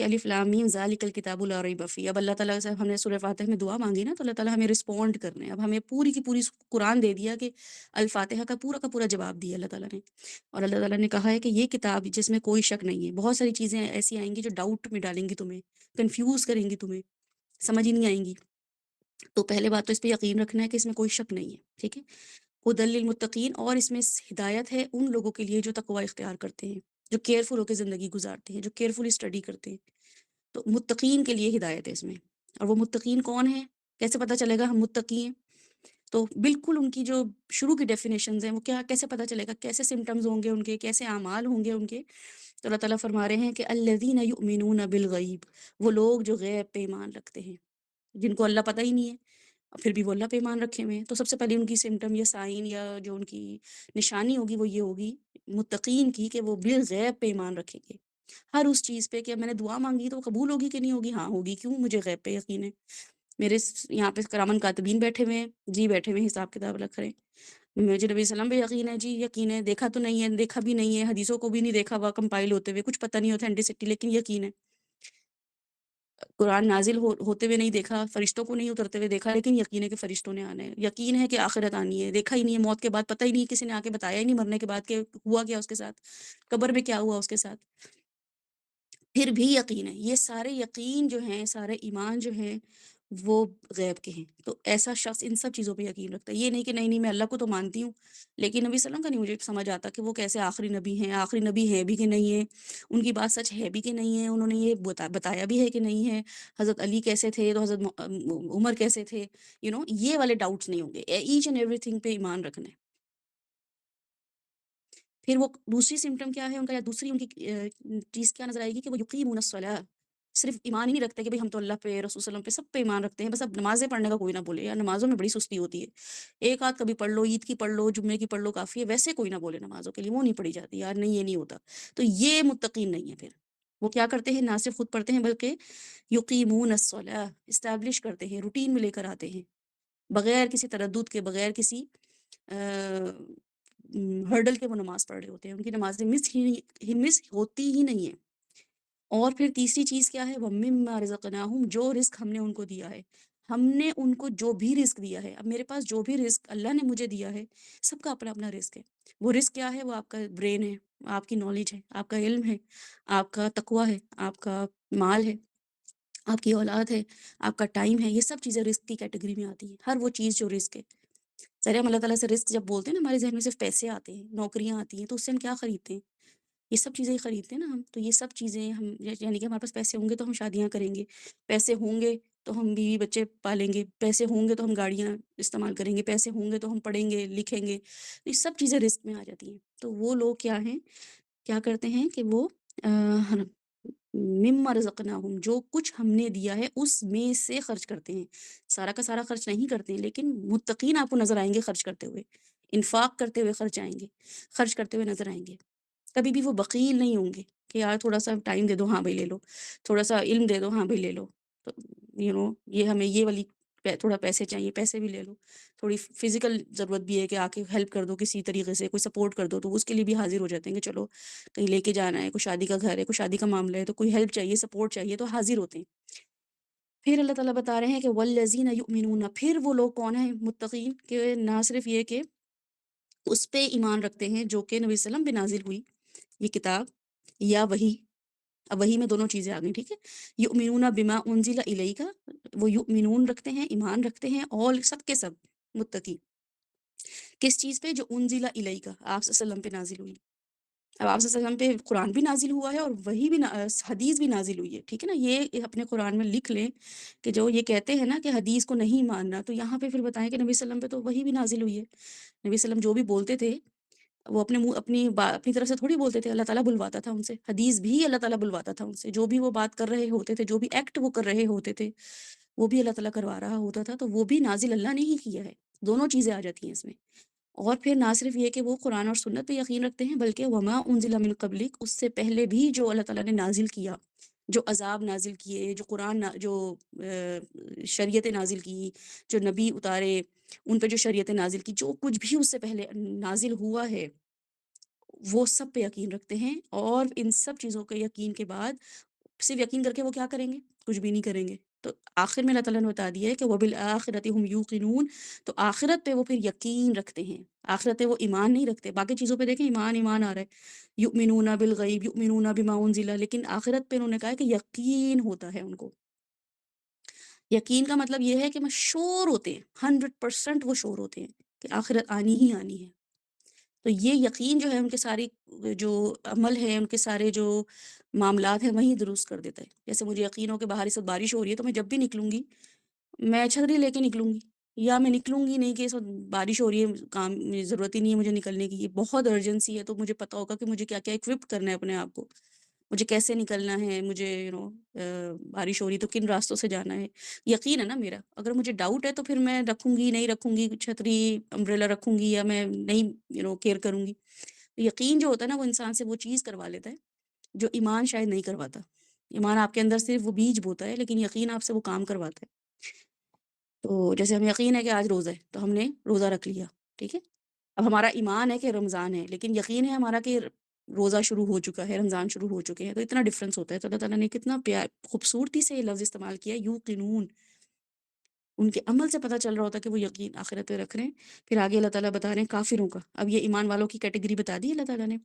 کہ الف لام میم ذالک الکتاب لا ریب فیہ، اب اللہ تعالیٰ سے ہم نے سورہ فاتحہ میں دعا مانگی نا، تو اللہ تعالیٰ ہمیں رسپونڈ کرنے، اب ہمیں پوری کی پوری قرآن دے دیا کہ الفاتحہ کا پورا جواب دیا اللہ تعالیٰ نے، اور اللہ تعالیٰ نے کہا ہے کہ یہ کتاب جس میں کوئی شک نہیں ہے، بہت ساری چیزیں ایسی آئیں گی جو ڈاؤٹ میں ڈالیں گی تمہیں، کنفیوز کریں گی تمہیں، سمجھ ہی نہیں آئیں گی، تو پہلے بات تو اس پہ یقین رکھنا ہے کہ اس میں کوئی شک نہیں ہے، ٹھیک ہے، ہدی للمتقین، اور اس میں ہدایت ہے ان لوگوں کے لیے جو تقوی اختیار کرتے ہیں، جو کیئرفل ہو کے زندگی گزارتے ہیں، جو کیئرفلی اسٹڈی کرتے ہیں، تو متقین کے لیے ہدایت ہے اس میں، اور وہ متقین کون ہیں، کیسے پتہ چلے گا ہم متقی ہیں، تو بالکل ان کی جو شروع کی ڈیفینیشنز ہیں وہ کیا، کیسے پتہ چلے گا، کیسے سمٹمز ہوں گے ان کے، کیسے اعمال ہوں گے ان کے، تو اللہ تعالیٰ فرما رہے ہیں کہ الذین یؤمنون بالغیب، وہ لوگ جو غیب پہ ایمان رکھتے ہیں، جن کو اللہ پتہ ہی نہیں ہے پھر بھی وہ اللہ پہ ایمان رکھے ہوئے ہیں، تو سب سے پہلے ان کی سمٹم یا سائن یا جو ان کی نشانی ہوگی وہ یہ ہوگی متقین کی، کہ وہ بالغیب پہ ایمان رکھیں گے، ہر اس چیز پہ کہ میں نے دعا مانگی تو وہ قبول ہوگی کہ نہیں ہوگی، ہاں ہوگی، کیوں، مجھے غیب پہ یقین ہے، میرے یہاں پہ کرامن کاتبین بیٹھے ہوئے ہیں جی، بیٹھے ہوئے ہیں حساب کتاب رکھ رہے ہیں، مجھے نبی وسلم پہ یقین ہے جی، یقین ہے، دیکھا تو نہیں ہے، دیکھا بھی نہیں ہے، حدیثوں کو بھی نہیں دیکھا ہوا کمپائل ہوتے ہوئے، کچھ پتہ نہیں اوتھینٹسٹی، لیکن یقین ہے، قرآن نازل ہوتے ہوئے نہیں دیکھا، فرشتوں کو نہیں اترتے ہوئے دیکھا، لیکن یقین ہے کہ فرشتوں نے آنا ہے، یقین ہے کہ آخرت آنی ہے، دیکھا ہی نہیں ہے، موت کے بعد پتہ ہی نہیں، کسی نے آ کے بتایا ہی نہیں مرنے کے بعد کہ ہوا کیا اس کے ساتھ، قبر میں کیا ہوا اس کے ساتھ، پھر بھی یقین ہے، یہ سارے یقین جو ہیں، سارے ایمان جو ہیں وہ غیب کے ہیں، تو ایسا شخص ان سب چیزوں پہ یقین رکھتا ہے، یہ نہیں کہ نہیں میں اللہ کو تو مانتی ہوں لیکن نبی صلی اللہ علیہ وسلم کا نہیں مجھے سمجھ آتا کہ وہ کیسے آخری نبی ہے بھی کہ نہیں ہے، ان کی بات سچ ہے بھی کہ نہیں ہے، انہوں نے یہ بتایا بھی ہے کہ نہیں ہے، حضرت علی کیسے تھے تو حضرت عمر کیسے تھے، یہ والے ڈاؤٹس نہیں ہوں گے، ایچ اینڈ ایوری تھنگ پہ ایمان رکھنا ہے۔ پھر وہ دوسری سمٹم کیا ہے ان کا، یا دوسری ان کی چیز کیا نظر آئے گی کہ وہ یقیمون الصلاۃ، صرف ایمان ہی نہیں رکھتے کہ بھئی ہم تو اللہ پہ، رسول صلی اللہ علیہ وسلم پہ، سب پہ ایمان رکھتے ہیں، بس اب نمازیں پڑھنے کا کوئی نہ بولے، یا نمازوں میں بڑی سستی ہوتی ہے، ایک آدھ کبھی پڑھ لو، عید کی پڑھ لو، جمعے کی پڑھ لو کافی ہے، ویسے کوئی نہ بولے نمازوں کے لیے، وہ نہیں پڑھی جاتی یار، نہیں یہ نہیں ہوتا، تو یہ متقین نہیں ہے۔ پھر وہ کیا کرتے ہیں، نہ صرف خود پڑھتے ہیں بلکہ یقیمون الصلاۃ، اسٹیبلش کرتے ہیں، روٹین میں لے کر آتے ہیں، بغیر کسی تردد کے، بغیر کسی ہرڈل کے وہ نماز پڑھ رہے ہوتے ہیں، ان کی نمازیں مس ہوتی ہی نہیں ہیں۔ اور پھر تیسری چیز کیا ہے، وَمِمَّا رَزَقْنَاهُمْ، جو رزق ہم نے ان کو دیا ہے، ہم نے ان کو جو بھی رزق دیا ہے، اب میرے پاس جو بھی رزق اللہ نے مجھے دیا ہے، سب کا اپنا اپنا رزق ہے، وہ رزق کیا ہے، وہ آپ کا برین ہے، آپ کی نالج ہے، آپ کا علم ہے، آپ کا تقوی ہے، آپ کا مال ہے، آپ کی اولاد ہے، آپ کا ٹائم ہے، یہ سب چیزیں رزق کی کیٹیگری میں آتی ہیں، ہر وہ چیز جو رزق ہے۔ ظاہر ہے ہم اللہ تعالیٰ سے رزق جب بولتے ہیں نا، ہمارے ذہن میں صرف پیسے آتے ہیں، نوکریاں آتی ہیں، تو اس سے ہم کیا خریدتے ہیں، یہ سب چیزیں ہی خریدتے ہیں نا ہم، تو یہ سب چیزیں ہم، یعنی کہ ہمارے پاس پیسے ہوں گے تو ہم شادیاں کریں گے، پیسے ہوں گے تو ہم بیوی بچے پالیں گے، پیسے ہوں گے تو ہم گاڑیاں استعمال کریں گے، پیسے ہوں گے تو ہم پڑھیں گے لکھیں گے، تو یہ سب چیزیں رزق میں آ جاتی ہیں۔ تو وہ لوگ کیا ہیں، کیا کرتے ہیں کہ وہ مما رزقناہم، جو کچھ ہم نے دیا ہے اس میں سے خرچ کرتے ہیں، سارا کا سارا خرچ نہیں کرتے ہیں، لیکن متقین آپ کو نظر آئیں گے خرچ کرتے ہوئے، انفاق کرتے ہوئے خرچ کرتے ہوئے نظر آئیں گے، کبھی بھی وہ بخیل نہیں ہوں گے کہ یار تھوڑا سا ٹائم دے دو، ہاں بھائی لے لو، تھوڑا سا علم دے دو، ہاں بھائی لے لو، تو یہ ہمیں یہ والی تھوڑا پیسے چاہیے، پیسے بھی لے لو، تھوڑی فزیکل ضرورت بھی ہے کہ آ کے ہیلپ کر دو کسی طریقے سے، کوئی سپورٹ کر دو، تو اس کے لیے بھی حاضر ہو جاتے ہیں کہ چلو کہیں لے کے جانا ہے، کوئی شادی کا گھر ہے، کوئی شادی کا معاملہ ہے، تو کوئی ہیلپ چاہیے، سپورٹ چاہیے، تو حاضر ہوتے ہیں۔ پھر اللہ تعالیٰ بتا رہے ہیں کہ والذین یؤمنون، پھر وہ لوگ کون ہیں متقین، کہ نہ صرف یہ کہ اس پہ ایمان رکھتے ہیں جو کہ نبی صلی اللہ علیہ وسلم پہ نازل ہوئی یہ کتاب یا وحی، اب وحی میں دونوں چیزیں آ گئی، ٹھیک ہے، یؤمنون بما انزل الیک، وہ یؤمنون رکھتے ہیں، ایمان رکھتے ہیں، اور سب کے سب متقی کس چیز پہ، جو انزل الیک، آپ صلی اللہ علیہ وسلم پہ نازل ہوئی، اب آپ صلی اللہ علیہ وسلم پہ قرآن بھی نازل ہوا ہے اور وہی بھی حدیث بھی نازل ہوئی ہے، ٹھیک ہے نا، یہ اپنے قرآن میں لکھ لیں کہ جو یہ کہتے ہیں نا کہ حدیث کو نہیں ماننا، تو یہاں پہ پھر بتائیں کہ نبی صلی اللہ علیہ وسلم پہ تو وہی بھی نازل ہوئی ہے، نبی صلی اللہ علیہ وسلم جو بھی بولتے تھے وہ اپنے منہ اپنی طرف سے تھوڑی بولتے تھے، اللہ تعالیٰ بلواتا تھا ان سے، حدیث بھی اللہ تعالیٰ بلواتا تھا ان سے، جو بھی وہ بات کر رہے ہوتے تھے، جو بھی ایکٹ وہ کر رہے ہوتے تھے، وہ بھی اللہ تعالیٰ کروا رہا ہوتا تھا، تو وہ بھی نازل اللہ نے ہی کیا ہے، دونوں چیزیں آ جاتی ہیں اس میں۔ اور پھر نہ صرف یہ کہ وہ قرآن اور سنت پہ یقین رکھتے ہیں، بلکہ وما انزل من قبلک، اس سے پہلے بھی جو اللہ تعالیٰ نے نازل کیا، جو عذاب نازل کیے، جو قرآن جو شریعت نازل کی، جو نبی اتارے، ان پہ جو شریعت نازل کی، جو کچھ بھی اس سے پہلے نازل ہوا ہے، وہ سب پہ یقین رکھتے ہیں، اور ان سب چیزوں کے یقین کے بعد صرف یقین کر کے وہ کیا کریں گے؟ کچھ بھی نہیں کریں گے۔ تو آخر میں اللہ تعالیٰ نے بتا دیا ہے کہ وَبِالْآخِرَةِ هُمْ يُوقِنُونَ، تو آخرت پہ وہ پھر یقین رکھتے ہیں، آخرت پہ وہ ایمان نہیں رکھتے۔ باقی چیزوں پہ دیکھیں ایمان ایمان آ رہا ہے، یؤمنون بالغیب یؤمنون بما انزل، لیکن آخرت پہ انہوں نے کہا ہے کہ یقین ہوتا ہے ان کو۔ یقین کا مطلب یہ ہے کہ وہ شور ہوتے ہیں، 100% وہ شور ہوتے ہیں کہ آخرت آنی ہی آنی ہے۔ تو یہ یقین جو ہے ان کے ساری جو عمل ہے، ان کے سارے جو معاملات ہیں وہیں درست کر دیتا ہے۔ جیسے مجھے یقین ہو کہ باہر اس وقت بارش ہو رہی ہے تو میں جب بھی نکلوں گی میں چھتری لے کے نکلوں گی، یا میں نکلوں گی نہیں کہ اس وقت بارش ہو رہی ہے، کام ضرورت ہی نہیں ہے مجھے نکلنے کی، یہ بہت ارجنسی ہے، تو مجھے پتہ ہوگا کہ مجھے کیا کیا اکوپ کرنا ہے اپنے آپ کو، مجھے کیسے نکلنا ہے، مجھے بارش ہو رہی ہے تو کن راستوں سے جانا ہے۔ یقین ہے نا میرا، اگر مجھے ڈاؤٹ ہے تو پھر میں رکھوں گی نہیں رکھوں گی چھتری، امبریلا رکھوں گی یا میں نہیں کیئر کروں گی۔ یقین جو ہوتا ہے نا وہ انسان سے وہ چیز کروا لیتا ہے جو ایمان شاید نہیں کرواتا۔ ایمان آپ کے اندر صرف وہ بیج بوتا ہے، لیکن یقین آپ سے وہ کام کرواتا ہے۔ تو جیسے ہمیں یقین ہے کہ آج روزہ ہے تو ہم نے روزہ رکھ لیا، ٹھیک ہے، اب ہمارا ایمان ہے کہ رمضان ہے، لیکن یقین ہے ہمارا کہ روزہ شروع ہو چکا ہے، رمضان شروع ہو چکے ہیں، تو اتنا ڈفرینس ہوتا ہے۔ تو اللہ تعالیٰ نے کتنا پیار خوبصورتی سے یہ لفظ استعمال کیا، یوقنون، ان کے عمل سے پتہ چل رہا ہوتا ہے کہ وہ یقین آخرت پہ رکھ رہے ہیں۔ پھر آگے اللہ تعالیٰ بتا رہے ہیں کافروں کا، اب یہ ایمان والوں کی کیٹیگری بتا دی اللہ تعالیٰ نے،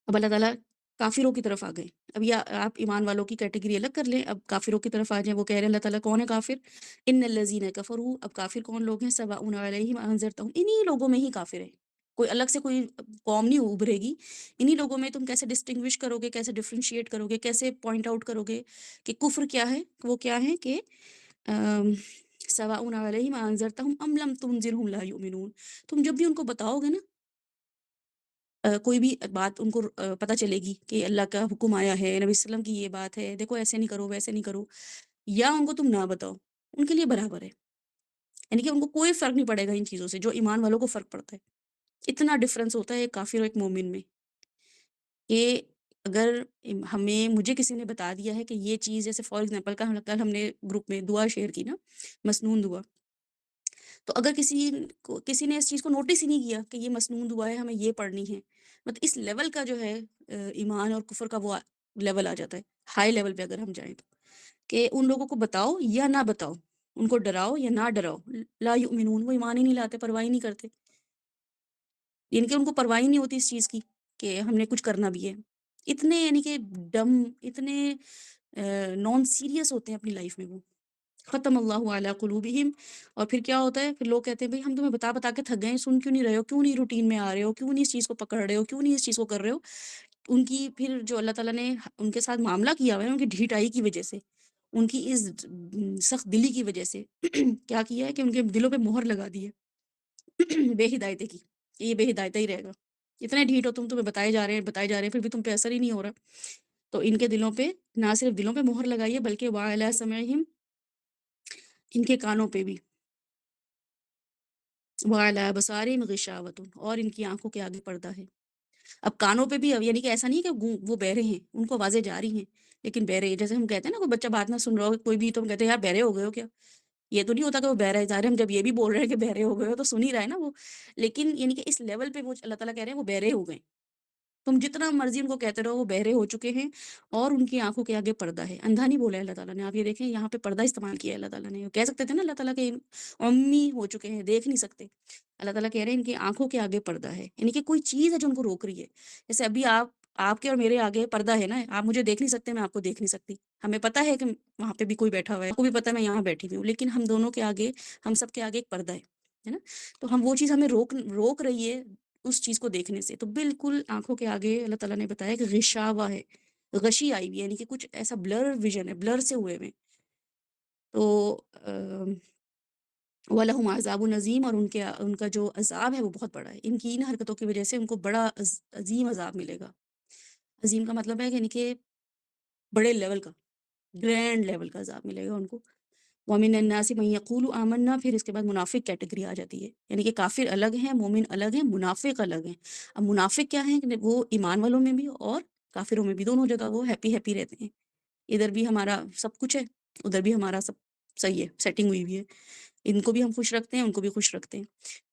اب اللہ تعالیٰ کافروں کی طرف آ گئے۔ اب یہ آپ ایمان والوں کی کیٹیگری الگ کر لیں، اب کافروں کی طرف آ جائیں۔ وہ کہہ رہے ہیں اللہ تعالیٰ کون ہے کافر؟ ان الذین کفروا، اب کافر کون لوگ ہیں؟ سواء علیہم انذرتہم، انہی لوگوں میں ہی کافر ہے، کوئی الگ سے کوئی قوم نہیں ابھرے گی، انہی لوگوں میں تم کیسے ڈسٹنگوش کرو گے، کیسے ڈفرینشیٹ کرو گے، کیسے پوائنٹ آؤٹ کرو گے کہ کفر کیا ہے؟ وہ کیا ہے کہ سواء علیہم انذرتہم ام لم تنذرہم لا یؤمنون، تم جب بھی ان کو بتاؤ گے نا کوئی بھی بات ان کو پتہ چلے گی کہ اللہ کا حکم آیا ہے، نبی صلی اللہ علیہ وسلم کی یہ بات ہے، دیکھو ایسے نہیں کرو ویسے نہیں کرو، یا ان کو تم نہ بتاؤ، ان کے لیے برابر ہے، یعنی کہ ان کو کوئی فرق نہیں پڑے گا ان چیزوں سے جو ایمان والوں کو فرق پڑتا ہے۔ اتنا ڈفرینس ہوتا ہے ایک کافر اور ایک مومن میں، کہ اگر مجھے کسی نے بتا دیا ہے کہ یہ چیز، جیسے فار ایگزامپل کل ہم نے گروپ میں دعا شیئر کی نا، مسنون دعا، تو اگر کسی نے اس چیز کو نوٹس ہی نہیں کیا کہ یہ مسنون دعا ہے، ہمیں یہ پڑھنی ہے، مطلب اس لیول کا جو ہے ایمان اور کفر کا وہ لیول آ جاتا ہے، ہائی لیول پہ اگر ہم جائیں تو، کہ ان لوگوں کو بتاؤ یا نہ بتاؤ، ان کو ڈراؤ یا نہ ڈراؤ، لا یؤمنون، وہ ایمان ہی نہیں لاتے، پرواہ ہی نہیں کرتے، یعنی کہ ان کو پرواہ ہی نہیں ہوتی اس چیز کی کہ ہم نے کچھ کرنا بھی ہے۔ اتنے یعنی کہ ڈم، اتنے نان سیریس ہوتے ہیں اپنی لائف میں وہ، ختم اللہ علی قلوبہم۔ اور پھر کیا ہوتا ہے، پھر لوگ کہتے ہیں بھئی ہم تمہیں بتا بتا کے تھک گئے ہیں، سن کیوں نہیں رہے ہو، کیوں نہیں روٹین میں آ رہے ہو، کیوں نہیں اس چیز کو پکڑ رہے ہو، کیوں نہیں اس چیز کو کر رہے ہو۔ ان کی پھر جو اللہ تعالیٰ نے ان کے ساتھ معاملہ کیا ہوا ہے، ان کی ڈھیٹائی کی وجہ سے، ان کی اس سخت دلی کی وجہ سے کیا کیا ہے کہ ان کے دلوں پہ مہر لگا دی ہے بے ہدایتی کی، کہ یہ بے ہدایتہ ہی رہے گا، اتنے ڈھیٹ ہو تم، تمہیں بتائے جا رہے ہیں پھر بھی تم پہ اثر ہی نہیں ہو رہا۔ تو ان کے دلوں پہ نہ صرف دلوں پہ مہر لگائی ہے بلکہ وَعَلَىٰ سَمْعِهِمْ، ان کے کانوں پہ بھی، وَعَلَىٰ أَبْصَارِهِمْ غِشَاوَةٌ، اور ان کی آنکھوں کے آگے پردہ ہے۔ اب کانوں پہ بھی، اب یعنی کہ ایسا نہیں ہے کہ وہ بہرے ہیں، ان کو آوازیں جا رہی ہیں لیکن بہرے ہیں، جیسے ہم کہتے ہیں نا کوئی بچہ بات نہ سن رہا ہو کوئی بھی، تو ہم کہتے ہیں یار بہرے ہو گئے ہو کیا، یہ تو نہیں ہوتا کہ وہ بہرا ہے، ظاہر ہے ہم جب یہ بھی بول رہے ہیں کہ بہرے ہو گئے ہو تو سن ہی رہا ہے نا وہ، لیکن یعنی کہ اس لیول پہ وہ اللہ تعالیٰ کہہ رہے ہیں وہ بہرے ہو گئے، تم جتنا مرضی ان کو کہتے رہو وہ بہرے ہو چکے ہیں، اور ان کی آنکھوں کے آگے پردہ ہے۔ اندھا نہیں بولا ہے اللہ تعالیٰ نے، آپ یہ دیکھیں یہاں پہ پردہ استعمال کیا ہے اللہ تعالیٰ نے، کہہ سکتے تھے نا اللہ تعالیٰ کہ امی ہو چکے ہیں، دیکھ نہیں سکتے، اللہ تعالیٰ کہہ رہے ہیں ان کی آنکھوں کے آگے پردہ ہے، یعنی کہ کوئی چیز ہے جو ان کو روک رہی ہے۔ جیسے ابھی آپ کے اور میرے آگے پردہ ہے نا، آپ مجھے دیکھ نہیں سکتے، میں آپ کو دیکھ نہیں سکتی، ہمیں پتہ ہے کہ وہاں پہ بھی کوئی بیٹھا ہوا ہے، آپ کو بھی پتہ ہے میں یہاں بیٹھی ہوئی ہوں، لیکن ہم دونوں کے آگے، ہم سب کے آگے ایک پردہ ہے نا، تو ہم وہ چیز ہمیں روک رہی ہے اس چیز کو دیکھنے سے۔ تو بالکل آنکھوں کے آگے اللہ تعالیٰ نے بتایا کہ غشاوہ ہے، غشی آئی ہوئی ہے، یعنی کہ کچھ ایسا بلر ویژن ہے، بلر سے ہوئے ہوئے، تو وَلَهُمْ عَذَابٌ عَظِيمٌ، اور ان کا جو عذاب ہے وہ بہت بڑا ہے، ان کی ان حرکتوں کی وجہ سے ان کو بڑا عظیم عذاب ملے گا۔ عظیم کا مطلب ہے کہ یعنی کہ بڑے لیول کا، گرینڈ لیول کا عذاب ملے گا ان کو۔ وَمِنَ النَّاسِ مَن يَقُولُ آمَنَّا، پھر اس کے بعد منافق کیٹیگری آ جاتی ہے، یعنی کہ کافر الگ ہیں، مومن الگ ہیں، منافق الگ ہیں۔ اب منافق کیا ہیں کہ وہ ایمان والوں میں بھی اور کافروں میں بھی، دونوں جگہ وہ ہیپی ہیپی رہتے ہیں، ادھر بھی ہمارا سب کچھ ہے، ادھر بھی ہمارا سب صحیح ہے، سیٹنگ ہوئی ہوئی ہے، ان کو بھی ہم خوش رکھتے ہیں، ان کو بھی خوش رکھتے ہیں۔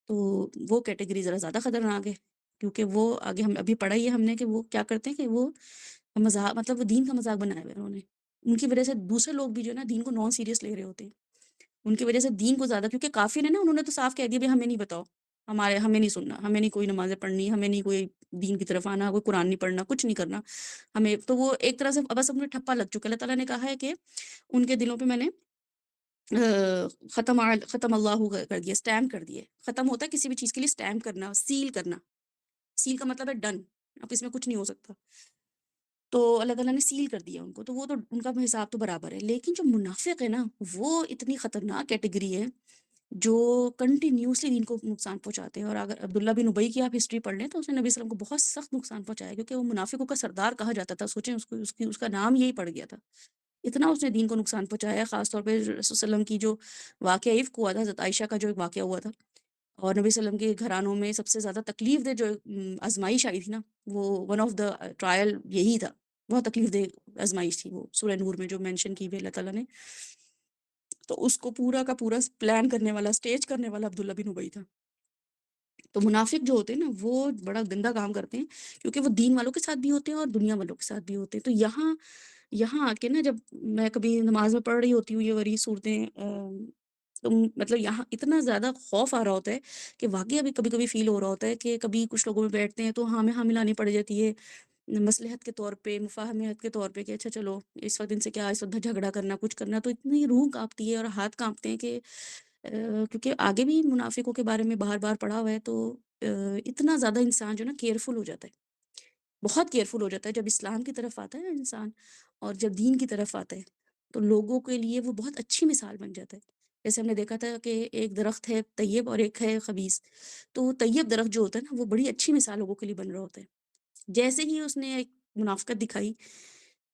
تو وہ کیٹیگری ذرا زیادہ خطرناک ہے، کیونکہ وہ آگے ہم ابھی پڑھا ہی ہے ہم نے کہ وہ کیا کرتے ہیں کہ وہ مذاق مطلب وہ دین کا مذاق بنایا ہوا ہے انہوں نے۔ ان کی وجہ سے دوسرے لوگ بھی جو ہے نا دین کو نان سیریس لے رہے ہوتے ہیں، ان کی وجہ سے دین کو زیادہ، کیونکہ کافر ہے نا، انہوں نے تو صاف کہہ دیا بھائی ہمیں نہیں بتاؤ، ہمیں نہیں سننا، ہمیں نہیں کوئی نمازیں پڑھنی، ہمیں نہیں کوئی دین کی طرف آنا، کوئی قرآن نہیں پڑھنا، کچھ نہیں کرنا ہمیں، تو وہ ایک طرح سے بس اپنے ٹھپا لگ چکا ہے۔ اللہ تعالیٰ نے کہا ہے کہ ان کے دلوں پہ میں نے ختم اللہ کر دیا، اسٹیمپ کر دیے۔ ختم ہوتا ہے کسی بھی چیز کے لیے اسٹیمپ کرنا، سیل کرنا، سیل کا مطلب ہے ڈن، اب اس میں کچھ نہیں ہو سکتا، تو اللہ تعالیٰ نے سیل کر دیا ان کو، تو وہ تو ان کا حساب تو برابر ہے۔ لیکن جو منافق ہے نا، وہ اتنی خطرناک کیٹیگری ہے جو کنٹینیوسلی دین کو نقصان پہنچاتے ہیں۔ اور اگر عبداللہ بن ابی کی آپ ہسٹری پڑھ لیں تو اس نے نبی صلی اللہ علیہ وسلم کو بہت سخت نقصان پہنچایا، کیونکہ وہ منافقوں کا سردار کہا جاتا تھا، سوچیں اس کا نام یہی پڑ گیا تھا، اتنا اس نے دین کو نقصان پہنچایا۔ خاص طور پہ رسول صلی اللہ علیہ وسلم کی جو واقعہ عفق ہوا تھا، حضرت عائشہ کا جو ایک واقعہ ہوا تھا، اور نبی صلی اللہ علیہ وسلم کے گھرانوں میں سب سے زیادہ تکلیف دہ جو آزمائش آئی تھی نا، وہ ون آف دا ٹرائل یہی تھا، بہت تکلیف دہ آزمائش تھی وہ، سورہ نور میں جو مینشن کی ہوئی اللہ تعالیٰ نے، تو اس کو پورا کا پورا پلان کرنے والا، اسٹیج کرنے والا عبداللہ بن ابی تھا۔ تو منافق جو ہوتے ہیں نا، وہ بڑا گندا کام کرتے ہیں، کیونکہ وہ دین والوں کے ساتھ بھی ہوتے ہیں اور دنیا والوں کے ساتھ بھی ہوتے ہیں۔ تو یہاں آ کے نا، جب میں کبھی نماز میں پڑھ رہی ہوتی ہوں یہ والی صورتیں، تو مطلب یہاں اتنا زیادہ خوف آ رہا ہوتا ہے کہ واقعی ابھی کبھی کبھی فیل ہو رہا ہوتا ہے کہ کبھی کچھ لوگوں میں بیٹھتے ہیں تو ہاں میں ہاں ملانی پڑ جاتی ہے مصلحت کے طور پہ، مفاہمت کے طور پہ، کہ اچھا چلو اس وقت ان سے کیا، اس وقت جھگڑا کرنا، کچھ کرنا، تو اتنی روح کانپتی ہے اور ہاتھ کانپتے ہیں کہ کیونکہ آگے بھی منافقوں کے بارے میں بار بار پڑھا ہوا ہے، تو اتنا زیادہ انسان جو ہے نا کیئرفل ہو جاتا ہے، بہت کیئرفل ہو جاتا ہے جب اسلام کی طرف آتا ہے نا انسان، اور جب دین کی طرف آتا ہے تو لوگوں کے لیے وہ بہت اچھی مثال بن جاتا ہے۔ جیسے ہم نے دیکھا تھا کہ ایک درخت ہے طیب اور ایک ہے خبیث، تو وہ طیب درخت جو ہوتا ہے نا، وہ بڑی اچھی مثال لوگوں کے لیے بن رہا ہوتا ہے۔ جیسے ہی اس نے ایک منافقت دکھائی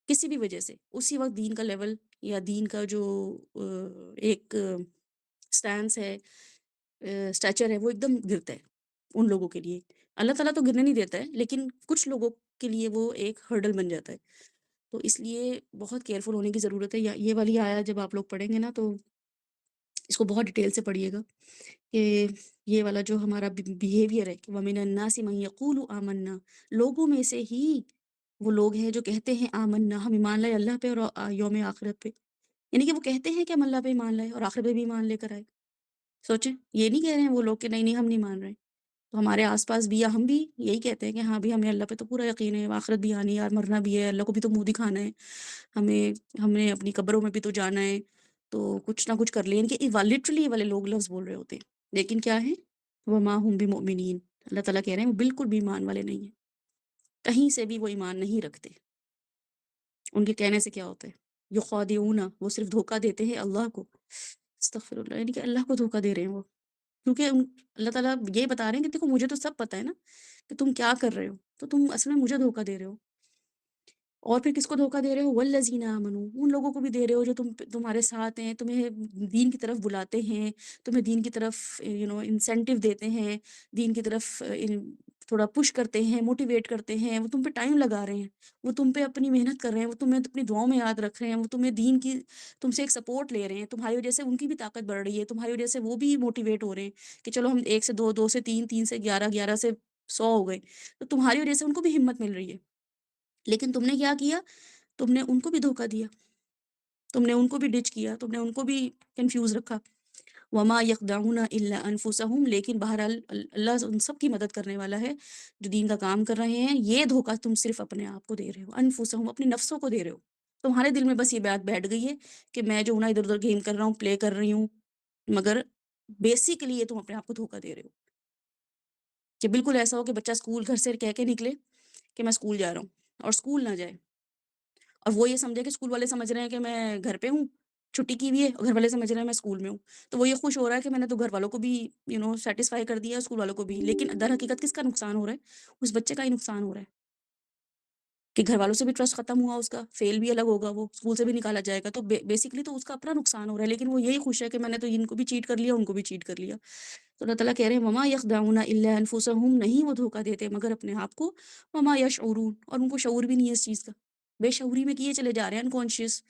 کسی بھی وجہ سے، اسی وقت دین کا لیول یا دین کا جو ایک سٹینس ہے، اسٹیچر ہے، وہ ایک دم گرتا ہے ان لوگوں کے لیے۔ اللہ تعالیٰ تو گرنے نہیں دیتا ہے، لیکن کچھ لوگوں کے لیے وہ ایک ہرڈل بن جاتا ہے۔ تو اس لیے بہت کیئرفل ہونے کی ضرورت ہے۔ یہ والی آیا جب آپ لوگ پڑھیں گے نا تو اس کو بہت ڈیٹیل سے پڑھیے گا، کہ یہ والا جو ہمارا بیہیویئر ہے کہ وَمِنَ النَّاسِ مَن يَقُولُ آمَنَّا، لوگوں میں سے ہی وہ لوگ ہیں جو کہتے ہیں آمنا، ہم ایمان لائے اللہ پہ اور یوم آخرت پہ، یعنی کہ وہ کہتے ہیں کہ ہم اللہ پہ ایمان لائے اور آخرت پہ بھی ایمان لے کر آئے۔ سوچیں، یہ نہیں کہہ رہے ہیں وہ لوگ کہ نہیں نہیں ہم نہیں مان رہے، تو ہمارے آس پاس بھی یا ہم بھی یہی کہتے ہیں کہ ہاں بھی ہمیں اللہ پہ تو پورا یقین ہے، آخرت بھی آنی ہے اور مرنا بھی ہے، اللہ کو بھی تو منہ دکھانا ہے، ہمیں اپنی قبروں میں بھی تو جانا ہے، تو کچھ نہ کچھ کر لیں، کہ لٹرلی یہ والے لوگ لفظ بول رہے ہوتے ہیں، لیکن کیا ہے، وما ہم بمؤمنین، اللہ تعالیٰ کہہ رہے ہیں وہ بالکل بھی ایمان والے نہیں ہیں، کہیں سے بھی وہ ایمان نہیں رکھتے۔ ان کے کہنے سے کیا ہوتا ہے، یخادعون، وہ صرف دھوکہ دیتے ہیں اللہ کو، استغفر اللہ، یعنی کہ اللہ کو دھوکہ دے رہے ہیں وہ، کیونکہ اللہ تعالیٰ یہ بتا رہے ہیں کہ دیکھو مجھے تو سب پتہ ہے نا کہ تم کیا کر رہے ہو، تو تم اصل میں مجھے دھوکہ دے رہے ہو۔ اور پھر کس کو دھوکہ دے رہے ہو، والذین آمنوا، ان لوگوں کو بھی دے رہے ہو جو تمہارے ساتھ ہیں، تمہیں دین کی طرف بلاتے ہیں، تمہیں دین کی طرف انسینٹیو دیتے ہیں، دین کی طرف تھوڑا پش کرتے ہیں، موٹیویٹ کرتے ہیں، وہ تم پہ ٹائم لگا رہے ہیں، وہ تم پہ اپنی محنت کر رہے ہیں، وہ تمہیں اپنی دعاؤں میں یاد رکھ رہے ہیں، وہ تمہیں دین کی، تم سے ایک سپورٹ لے رہے ہیں، تمہاری وجہ سے ان کی بھی طاقت بڑھ رہی ہے، تمہاری وجہ سے وہ بھی موٹیویٹ ہو رہے ہیں کہ چلو ہم 1 سے 2، 2 سے 3، 3 سے 11، 11 سے 100 ہو گئے، تو تمہاری وجہ سے ان کو بھی ہمت مل رہی ہے۔ لیکن تم نے کیا کیا، تم نے ان کو بھی دھوکہ دیا، تم نے ان کو بھی ڈچ کیا، تم نے ان کو بھی کنفیوز رکھا۔ وما یخدعون الا انفسهم، لیکن بہرحال اللہ ان سب کی مدد کرنے والا ہے جو دین کا کام کر رہے ہیں۔ یہ دھوکہ تم صرف اپنے آپ کو دے رہے ہو، انفسهم، اپنے نفسوں کو دے رہے ہو۔ تمہارے دل میں بس یہ بات بیٹھ گئی ہے کہ میں جو نا ادھر ادھر گیم کر رہا ہوں، پلے کر رہی ہوں، مگر بیسیکلی یہ تم اپنے آپ کو دھوکہ دے رہے ہو۔ کہ بالکل ایسا ہو کہ بچہ اسکول گھر سے کہہ کے نکلے کہ میں اسکول جا رہا ہوں، اور اسکول نہ جائے، اور وہ یہ سمجھے کہ اسکول والے سمجھ رہے ہیں کہ میں گھر پہ ہوں، چھٹی کی ہوئی ہے، اور گھر والے سمجھ رہے ہیں میں اسکول میں ہوں، تو وہ یہ خوش ہو رہا ہے کہ میں نے تو گھر والوں کو بھی سیٹسفائی کر دیا، اسکول والوں کو بھی، لیکن در حقیقت کس کا نقصان ہو رہا ہے، اس بچے کا ہی نقصان ہو رہا ہے، کہ گھر والوں سے بھی ٹرسٹ ختم ہوا، اس کا فیل بھی الگ ہوگا، وہ اسکول سے بھی نکالا جائے گا، تو بیسیکلی تو اس کا اپنا نقصان ہو رہا ہے، لیکن وہ یہی خوش ہے کہ میں نے تو ان کو بھی چیٹ کر لیا، ان کو بھی چیٹ کر لیا۔ تو اللہ تعالیٰ کہہ رہے ہیں وما یخدعون الا انفسهم، نہیں وہ دھوکہ دیتے مگر اپنے آپ کو، وما یشعرون، اور ان کو شعور بھی نہیں ہے اس چیز کا، بے شعوری میں کیے چلے جا رہے ہیں انکانشیس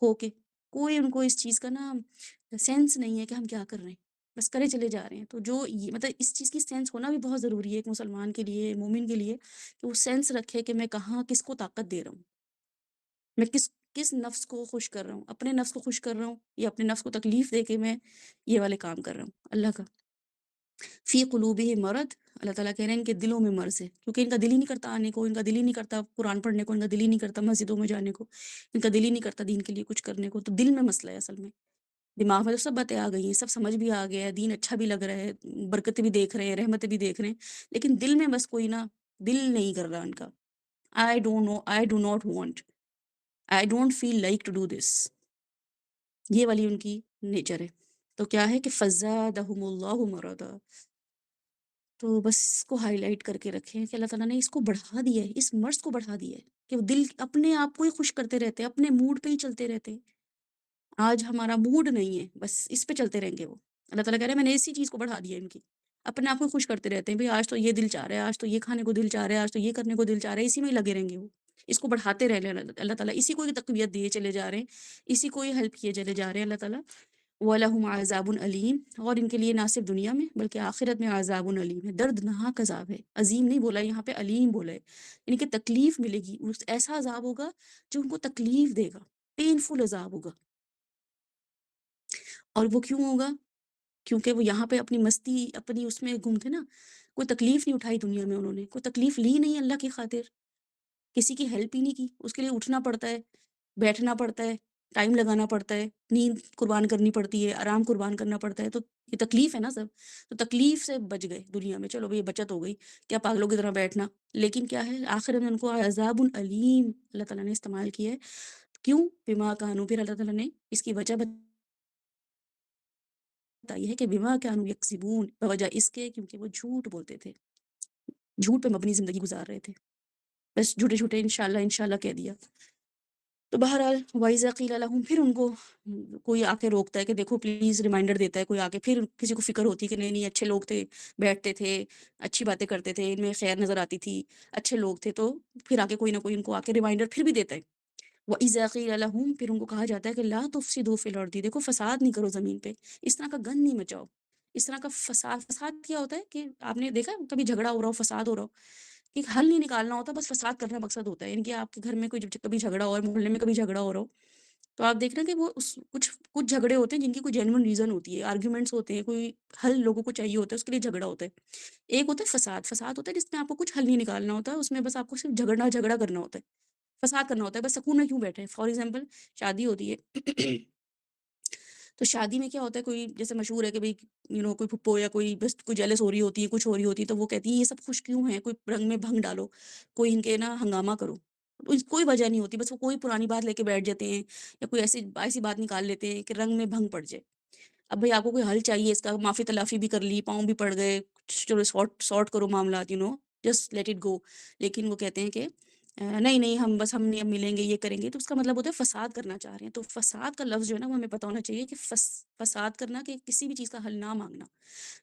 ہو کے، کوئی ان کو اس چیز کا نا سینس نہیں ہے کہ ہم کیا کر رہے ہیں۔ بس کرے چلے جا رہے ہیں۔ تو جو یہ مطلب اس چیز کی سینس ہونا بھی بہت ضروری ہے ایک مسلمان کے لیے، مومن کے لیے، کہ وہ سینس رکھے کہ میں کہاں کس کو طاقت دے رہا ہوں، میں کس نفس کو خوش کر رہا ہوں، اپنے نفس کو خوش کر رہا ہوں یا اپنے نفس کو تکلیف دے کے میں یہ والے کام کر رہا ہوں۔ اللہ کا فی قلوبہم مرض، اللہ تعالیٰ کہہ رہے ہیں ان کے دلوں میں مرض ہے، کیونکہ ان کا دل ہی نہیں کرتا آنے کو، ان کا دل ہی نہیں کرتا قرآن پڑھنے کو، ان کا دل ہی نہیں کرتا مسجدوں میں جانے کو، ان کا دل ہی نہیں کرتا دین کے لیے کچھ کرنے کو۔ تو دل میں مسئلہ ہے اصل میں، دماغ میں تو سب باتیں آ گئی ہیں، سب سمجھ بھی آ گیا ہے، دین اچھا بھی لگ رہا ہے، برکتیں بھی دیکھ رہے ہیں، رحمتیں بھی دیکھ رہے ہیں، لیکن دل میں بس کوئی نا، دل نہیں کر رہا ان کا۔ I don't know, I do not want, I don't feel like to do this, یہ والی ان کی نیچر ہے۔ تو کیا ہے کہ فزادہم اللہ مرضا، تو بس اس کو ہائی لائٹ کر کے رکھیں کہ اللہ تعالیٰ نے اس کو بڑھا دیا ہے، اس مرض کو بڑھا دیا ہے کہ وہ دل اپنے آپ کو ہی خوش کرتے رہتے ہیں، اپنے موڈ پہ ہی چلتے رہتے ہیں۔ آج ہمارا موڈ نہیں ہے، بس اس پہ چلتے رہیں گے وہ۔ اللہ تعالیٰ کہہ رہے ہیں میں نے اسی چیز کو بڑھا دیا ہے ان کی، اپنے آپ کو خوش کرتے رہتے ہیں، بھئی آج تو یہ دل چاہ رہا ہے، آج تو یہ کھانے کو دل چاہ رہا ہے، آج تو یہ کرنے کو دل چاہ رہا ہے، اسی میں ہی لگے رہیں گے وہ، اس کو بڑھاتے رہ لیں اللہ تعالیٰ، اسی کو ہی تقویت دیے چلے جا رہے ہیں، اسی کو ہی ہیلپ کیے چلے جا رہے ہیں اللہ تعالیٰ۔ وَلَهُمْ عَذَابٌ علیم، اور ان کے لیے نہ صرف دنیا میں بلکہ آخرت میں عذاب علیم ہے، دردناک عذاب ہے، عظیم نہیں بولا یہاں پہ، علیم بولا ہے، یعنی کہ تکلیف ملے گی، ایسا عذاب ہوگا جو ان کو تکلیف دے گا، پینفل عذاب ہوگا۔ اور وہ کیوں ہوگا؟ کیونکہ وہ یہاں پہ اپنی مستی، اپنی اس میں گم تھے نا، کوئی تکلیف نہیں اٹھائی دنیا میں، انہوں نے کوئی تکلیف لی نہیں اللہ کی خاطر، کسی کی ہیلپ ہی نہیں کی، اس کے لیے اٹھنا پڑتا ہے، بیٹھنا پڑتا ہے، ٹائم لگانا پڑتا ہے، نیند قربان کرنی پڑتی ہے، آرام قربان کرنا پڑتا ہے، تو یہ تکلیف ہے نا سب، تو تکلیف سے بچ گئے دنیا میں، چلو بھئی یہ بچت ہو گئی، کیا پاگلوں کی طرح بیٹھنا، لیکن کیا ہے آخر میں ان کو عذاب علیم اللہ تعالیٰ نے استعمال کیا ہے، کیوں؟ بما کانوا، پھر اللہ تعالیٰ نے اس کی وجہ بتائی ہے کہ بما کانوا یکسبون، بوجہ اس کے کیونکہ وہ جھوٹ بولتے تھے، جھوٹ پہ مبنی زندگی گزار رہے تھے، بس جھوٹے جھوٹے انشاءاللہ انشاءاللہ کہہ دیا۔ تو بہرحال وَإِذَا قِيلَ لَهُمْ، پھر ان کو کوئی آ کے روکتا ہے کہ دیکھو پلیز، ریمائنڈر دیتا ہے کوئی آ کے، پھر کسی کو فکر ہوتی ہے کہ نہیں نہیں اچھے لوگ تھے، بیٹھتے تھے، اچھی باتیں کرتے تھے، ان میں خیر نظر آتی تھی، اچھے لوگ تھے، تو پھر آ کے کوئی نہ کوئی ان کو آ کے ریمائنڈر پھر بھی دیتا ہے۔ وَإِذَا قِيلَ لَهُمْ، پھر ان کو کہا جاتا ہے کہ لَا تُفْسِدُوا فِي الْأَرْضِ، دیکھو فساد نہیں کرو زمین پہ، اس طرح کا گند نہیں مچاؤ، اس طرح کا فساد، فساد کیا ہوتا ہے کہ آپ نے دیکھا ہے کبھی جھگڑا ہو رہا ہو، فساد ہو رہا ہو، ایک حل نہیں نکالنا ہوتا، بس فساد کرنا مقصد ہوتا ہے، یعنی کہ آپ کے گھر میں کوئی جب کبھی جھگڑا ہو رہا ہے، محلے میں کبھی جھگڑا ہو رہا ہو، تو آپ دیکھ رہے ہیں کہ وہ کچھ جھگڑے ہوتے ہیں جن کی کوئی جینوئن ریزن ہوتی ہے، آرگیومنٹس ہوتے ہیں، کوئی حل لوگوں کو چاہیے ہوتا ہے، اس کے لیے جھگڑا ہوتا ہے۔ ایک ہوتا ہے فساد، فساد ہوتا ہے جس میں آپ کو کچھ حل نہیں نکالنا ہوتا، اس میں بس آپ کو صرف جھگڑا کرنا ہوتا ہے، فساد کرنا ہوتا ہے، بس سکون میں کیوں بیٹھے ہیں۔ فار ایگزامپل شادی ہوتی ہے تو شادی میں کیا ہوتا ہے، کوئی جیسے مشہور ہے کہ بھئی کوئی پھپھو یا کوئی بس کوئی جیلس ہو رہی ہوتی ہے، کچھ ہو رہی ہوتی ہے، تو وہ کہتی ہے یہ سب خوش کیوں ہیں، کوئی رنگ میں بھنگ ڈالو، کوئی ان کے نا ہنگامہ کرو، کوئی وجہ نہیں ہوتی، بس وہ کوئی پرانی بات لے کے بیٹھ جاتے ہیں یا کوئی ایسی بات نکال لیتے ہیں کہ رنگ میں بھنگ پڑ جائے۔ اب بھئی آپ کو کوئی حل چاہیے اس کا، معافی تلافی بھی کر لی، پاؤں بھی پڑ گئے، چلو سارٹ کرو معاملات، جسٹ لیٹ اٹ گو، لیکن وہ کہتے ہیں کہ نہیں نہیں ہم نہیں اب ملیں گے، یہ کریں گے، تو اس کا مطلب ہوتا ہے فساد کرنا چاہ رہے ہیں۔ تو فساد کا لفظ جو ہے نا وہ ہمیں پتہ ہونا چاہیے کہ فساد کرنا، کہ کسی بھی چیز کا حل نہ مانگنا۔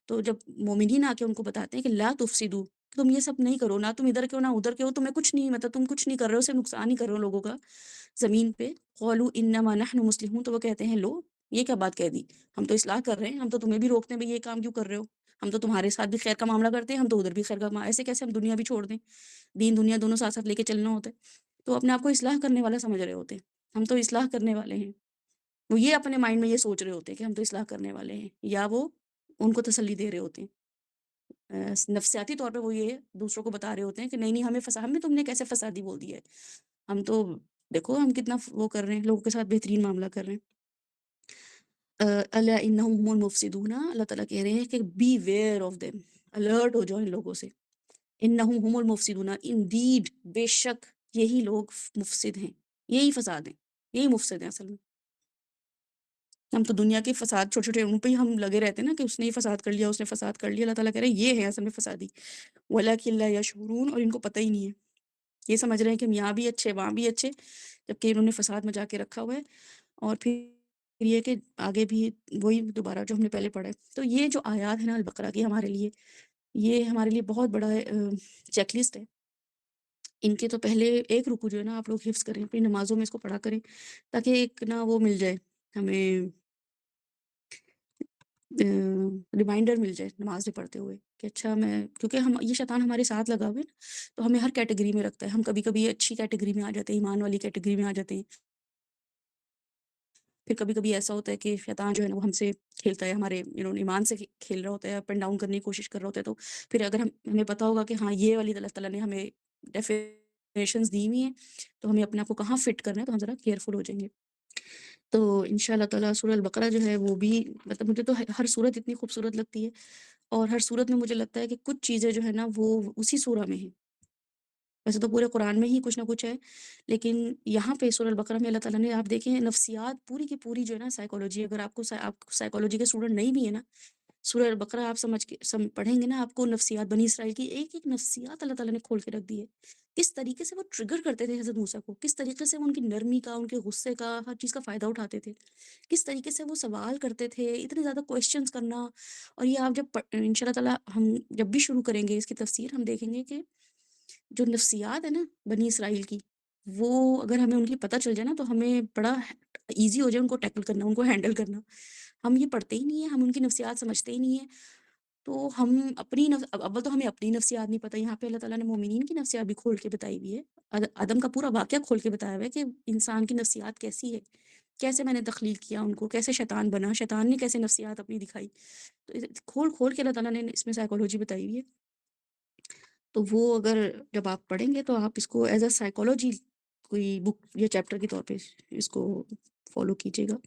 تو جب مومنین آ کے ان کو بتاتے ہیں کہ لا تفسدو، تم یہ سب نہیں کرو، نہ تم ادھر کے ہو نہ ادھر کے ہو، تمہیں کچھ نہیں، مطلب تم کچھ نہیں کر رہے ہو، صرف نقصان ہی کر رہے ہو لوگوں کا زمین پہ۔ قولوا انما نحن مسلمون، تو وہ کہتے ہیں لو یہ کیا بات کہہ دی، ہم تو اصلاح کر رہے ہیں، ہم تو تمہیں بھی روکتے ہیں بھئی یہ کام کیوں کر رہے ہو، ہم تو تمہارے ساتھ بھی خیر کا معاملہ کرتے ہیں، ہم تو ادھر بھی خیر کا معاملہ، ایسے کیسے ہم دنیا بھی چھوڑ دیں، دین دنیا دونوں ساتھ ساتھ لے کے چلنا ہوتا ہے۔ تو اپنے آپ کو اصلاح کرنے والا سمجھ رہے ہوتے ہیں، ہم تو اصلاح کرنے والے ہیں، وہ یہ اپنے مائنڈ میں یہ سوچ رہے ہوتے ہیں کہ ہم تو اصلاح کرنے والے ہیں، یا وہ ان کو تسلی دے رہے ہوتے ہیں، نفسیاتی طور پہ وہ یہ دوسروں کو بتا رہے ہوتے ہیں کہ نہیں نہیں ہمیں تم نے کیسے فسادی بول دیا ہے، ہم تو دیکھو ہم کتنا وہ کر رہے ہیں، لوگوں کے ساتھ بہترین معاملہ کر رہے ہیں۔ الا انہم هم المفسدون، اللہ تعالیٰ کہہ رہے ہیں کہ be aware of them, alert ہو جاؤ ان لوگوں سے، انہم هم المفسدون، انڈیڈ بے شک یہی لوگ مفسد ہیں، یہی فساد ہیں، یہی مفسد ہیں اصل میں۔ ہم تو دنیا کے فساد چھوٹے چھوٹے ان پہ ہی ہم لگے رہتے ہیں نا، کہ اس نے یہ فساد کر لیا، اس نے فساد کر لیا، اللہ تعالیٰ کہہ رہے ہیں یہ ہے اصل میں فسادی، وَلَٰكِن لَا يَشْعُرُونَ، اور ان کو پتہ ہی نہیں ہے، یہ سمجھ رہے ہیں کہ ہم یہاں بھی اچھے وہاں بھی اچھے، جبکہ انہوں نے فساد مچا کے رکھا ہوا ہے۔ اور پھر یہ کہ آگے بھی وہی دوبارہ جو ہم نے پہلے پڑھا ہے، تو یہ جو آیات ہیں نا البقرہ کی ہمارے لیے، یہ ہمارے لیے بہت بڑا چیک لسٹ ہے۔ ان کے تو پہلے ایک رکوع جو ہے نا آپ لوگ حفظ کریں، اپنی نمازوں میں اس کو پڑھا کریں، تاکہ ایک نا وہ مل جائے ہمیں، ریمائنڈر مل جائے نماز میں پڑھتے ہوئے کہ اچھا میں، کیونکہ ہم یہ شیطان ہمارے ساتھ لگا ہوا ہے نا، تو ہمیں ہر کیٹیگری میں رکھتا ہے. ہم کبھی کبھی اچھی کیٹیگری میں آ جاتے ہیں، ایمان والی کیٹیگری میں آ جاتے ہیں. پھر کبھی کبھی ایسا ہوتا ہے کہ شیطان جو ہے نا وہ ہم سے کھیلتا ہے، ہمارے ایمان سے کھیل رہا ہوتا ہے، اپ اینڈ ڈاؤن کرنے کی کوشش کر رہا ہوتا ہے. تو پھر اگر ہمیں پتہ ہوگا کہ ہاں یہ والی اللہ تعالیٰ نے ہمیں ڈیفینیشنز دی ہوئی ہیں، تو ہمیں اپنے آپ کو کہاں فٹ کرنا ہے، تو ہم ذرا کیئرفل ہو جائیں گے. تو ان شاء اللہ تعالیٰ سورہ البقرہ جو ہے وہ بھی، مطلب مجھے تو ہر صورت اتنی خوبصورت لگتی ہے، اور ہر صورت میں مجھے لگتا ہے کہ کچھ چیزیں جو ہے نا وہ اسی سورہ میں ہیں. ویسے تو پورے قرآن میں ہی کچھ نہ کچھ ہے، لیکن یہاں پہ سورہ البقرہ میں اللہ تعالیٰ نے، آپ دیکھیں نفسیات پوری کی پوری جو ہے نا سائیکالوجی، اگر آپ سائیکالوجی کے اسٹوڈنٹ نہیں بھی ہے نا، سورہ البقرہ آپ پڑھیں گے نا، آپ کو نفسیات بنی اسرائیل کی ایک ایک نفسیات اللہ تعالیٰ نے کھول کے رکھ دی ہے. کس طریقے سے وہ ٹریگر کرتے تھے حضرت موسیٰ کو، کس طریقے سے وہ ان کی نرمی کا، ان کے غصے کا، ہر چیز کا فائدہ اٹھاتے تھے، کس طریقے سے وہ سوال کرتے تھے، اتنے زیادہ کویشچنز کرنا. اور یہ آپ جب ان شاء اللہ تعالیٰ ہم جب بھی شروع کریں گے اس کی تفسیر، ہم دیکھیں گے کہ جو نفسیات ہے نا بنی اسرائیل کی، وہ اگر ہمیں ان کی پتہ چل جائے نا، تو ہمیں بڑا ایزی ہو جائے ان کو ٹیکل کرنا، ان کو ہینڈل کرنا. ہم یہ پڑھتے ہی نہیں ہیں، ہم ان کی نفسیات سمجھتے ہی نہیں ہیں. تو ہم اپنی اول تو ہمیں اپنی نفسیات نہیں پتہ. یہاں پہ اللہ تعالیٰ نے مومنین کی نفسیات بھی کھول کے بتائی ہوئی ہے. آدم کا پورا واقعہ کھول کے بتایا ہوا ہے کہ انسان کی نفسیات کیسی ہے، کیسے میں نے تخلیق کیا ان کو، کیسے شیطان بنا، شیطان نے کیسے نفسیات اپنی دکھائی. تو کھول کھول کے اللہ تعالیٰ نے اس میں سائیکالوجی بتائی ہوئی ہے. تو وہ اگر جب آپ پڑھیں گے تو آپ اس کو ایز اے سائیکالوجی کوئی بک یا چیپٹر کے طور پہ اس کو فالو کیجیے گا.